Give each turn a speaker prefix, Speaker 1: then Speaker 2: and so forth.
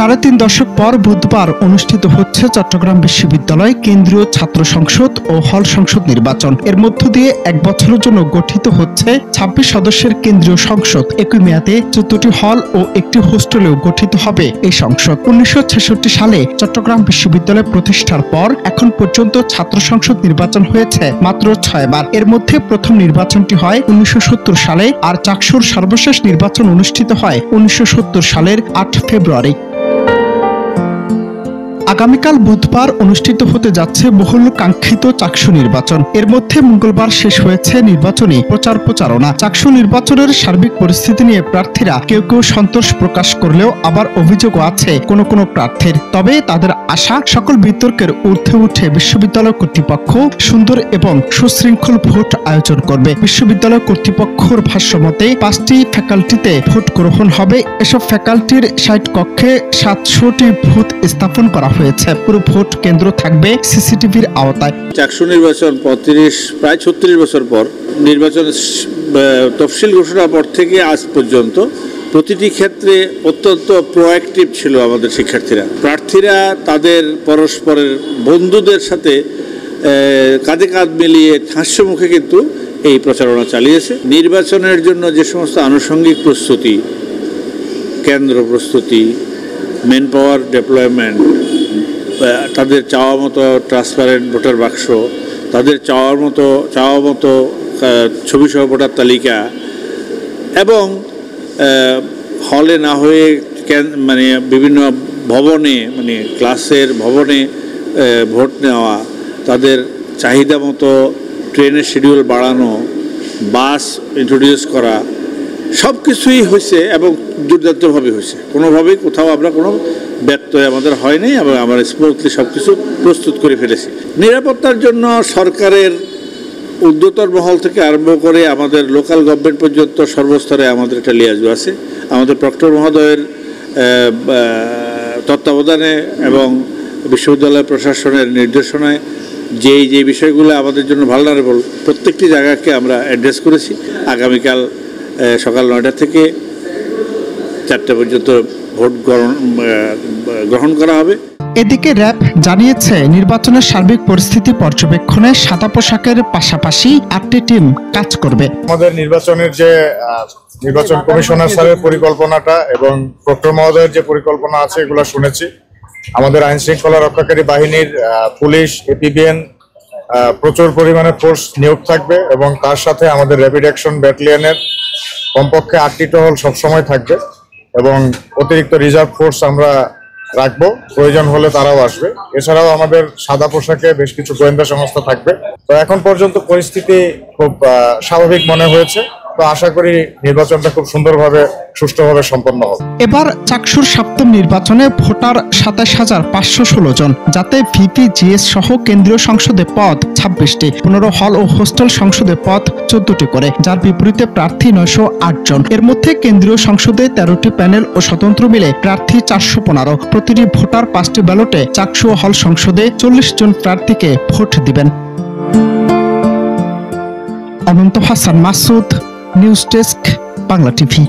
Speaker 1: 3.5 দশক পর বুধবার অনুষ্ঠিত হচ্ছে চট্টগ্রাম বিশ্ববিদ্যালয় কেন্দ্রীয় ছাত্র সংসদ ও হল সংসদ নির্বাচন। এর মধ্য দিয়ে এক বছরের জন্য গঠিত হচ্ছে 26 সদস্যের কেন্দ্রীয় সংসদ। একই মেয়াদে 14টি হল ও একটি হোস্টেলেও গঠিত হবে এই সংসদ। 1966 সালে চট্টগ্রাম বিশ্ববিদ্যালয় প্রতিষ্ঠার পর এখন পর্যন্ত ছাত্র সংসদ নির্বাচন হয়েছে মাত্র 6 বার। এর মধ্যে প্রথম নির্বাচনটি হয় 1970 সালে, আর চাকসুর সর্বশেষ নির্বাচন অনুষ্ঠিত হয় 1970 সালের 8 ফেব্রুয়ারি। আগামীকাল বুধবার অনুষ্ঠিত হতে যাচ্ছে বহুল কাঙ্ক্ষিত চাকসু নির্বাচন। এর মধ্যে মঙ্গলবার শেষ হয়েছে নির্বাচনী প্রচারণা। চাকসু নির্বাচনের সার্বিক পরিস্থিতি নিয়ে প্রার্থীরা কেউ কেউ সন্তোষ প্রকাশ করলেও আবার অভিযোগও আছে কোনো প্রার্থীর। তবে তাদের আশা, সকল বিতর্কের ঊর্ধ্বে উঠে বিশ্ববিদ্যালয় কর্তৃপক্ষ সুন্দর এবং সুশৃঙ্খল ভোট আয়োজন করবে। বিশ্ববিদ্যালয় কর্তৃপক্ষের ভাষ্যমতে 5টি ফ্যাকাল্টিতে ভোট গ্রহণ হবে। এসব ফ্যাকাল্টির 60 কক্ষে 700টি বুথ স্থাপন করা হয়েছে। পুরো ভোট কেন্দ্র থাকবে সিসিটিভির আওতায়।
Speaker 2: চাকসু নির্বাচন প্রায় 36 বছর পর নির্বাচন তফসিল ঘোষণার পর থেকে আজ পর্যন্ত প্রতিটি ক্ষেত্রে অত্যন্ত প্রোঅ্যাক্টিভ ছিল আমাদের শিক্ষার্থীরা। প্রার্থীরা তাদের পরস্পরের বন্ধুদের সাথে কাঁধে কাঁধ মিলিয়ে হাস্যমুখে কিন্তু এই প্রচারণা চালিয়েছে। নির্বাচনের জন্য যে সমস্ত আনুষঙ্গিক প্রস্তুতি, কেন্দ্র প্রস্তুতি, মেন পাওয়ার ডেপ্লয়মেন্ট, তাদের চাওয়া মতো ট্রান্সপারেন্ট ভোটার বাক্স, তাদের চাওয়া মতো ছবিসহ ভোটার তালিকা, এবং হলে না হয়ে বিভিন্ন ভবনে ক্লাসের ভবনে ভোট নেওয়া, তাদের চাহিদা মতো ট্রেনের শিডিউল বাড়ানো, বাস ইন্ট্রোডিউস করা, সব কিছুই হয়েছে এবং দুর্দান্তভাবে হয়েছে। কোনোভাবেই কোথাও আমরা কোনো ব্যত্যয় আমাদের হয়নি এবং আমরা স্মুথলি সব কিছু প্রস্তুত করে ফেলেছি। নিরাপত্তার জন্য সরকারের ঊর্ধ্বতর মহল থেকে আরম্ভ করে আমাদের লোকাল গভর্নমেন্ট পর্যন্ত সর্বস্তরে আমাদের একটা লিয়াজু আছে। আমাদের প্রক্টর মহোদয়ের তত্ত্বাবধানে এবং বিশ্ববিদ্যালয় প্রশাসনের নির্দেশনায় যে বিষয়গুলো আমাদের জন্য ভালনারেবল, প্রত্যেকটি জায়গাকে আমরা অ্যাড্রেস করেছি। আগামীকাল সকাল 9টা থেকে 4টা পর্যন্ত ভোট গ্রহণ করা হবে।
Speaker 1: এদিকে র্যাব জানিয়েছে নির্বাচনের সার্বিক পরিস্থিতি পর্যবেক্ষণে সাদা পোশাকের পাশাপাশি 8টি টিম কাজ করবে।
Speaker 3: আমাদের নির্বাচনের যে নির্বাচন কমিশনার স্যারের পরিকল্পনাটা এবং প্রক্টর মহোদয়ের যে পরিকল্পনা আছে এগুলো শুনেছি। আমাদের আইন শৃঙ্খলা রক্ষাকারী বাহিনীর পুলিশ, এপিবিএন প্রচুর পরিমাণে ফোর্স নিয়োগ থাকবে এবং তার সাথে আমাদের র্যাপিড অ্যাকশন ব্যাটালিয়নের কমপক্ষে 8টি টহল সবসময় থাকবে এবং অতিরিক্ত রিজার্ভ ফোর্স আমরা রাখবো, প্রয়োজন হলে তারাও আসবে। এছাড়াও আমাদের সাদা পোশাকে বেশ কিছু গোয়েন্দা সংস্থা থাকবে। তো এখন পর্যন্ত পরিস্থিতি খুব স্বাভাবিক মনে হয়েছে। তো আশা করি নির্বাচনটা খুব সুন্দরভাবে সুষ্ঠুভাবে সম্পন্ন হবে।
Speaker 1: এবার চাকসুর 7ম নির্বাচনে ভোটার 27,516 জন, যাতে ভিপি, জিএস সহ কেন্দ্রীয় সংসদে পদ 26টি, 15 হল ও হোস্টেল সংসদে পদ 14টি করে, যার বিপরীতে প্রার্থী 908 জন। এর মধ্যে কেন্দ্রীয় সংসদে 13টি প্যানেল ও স্বতন্ত্র মিলে প্রার্থী 415। প্রতিটি ভোটার 5টি ব্যালটে চাকসু ও হল সংসদে 40 জন প্রার্থীকে ভোট দিবেন। Ananta Hasan Masud, news desk, Bangla TV.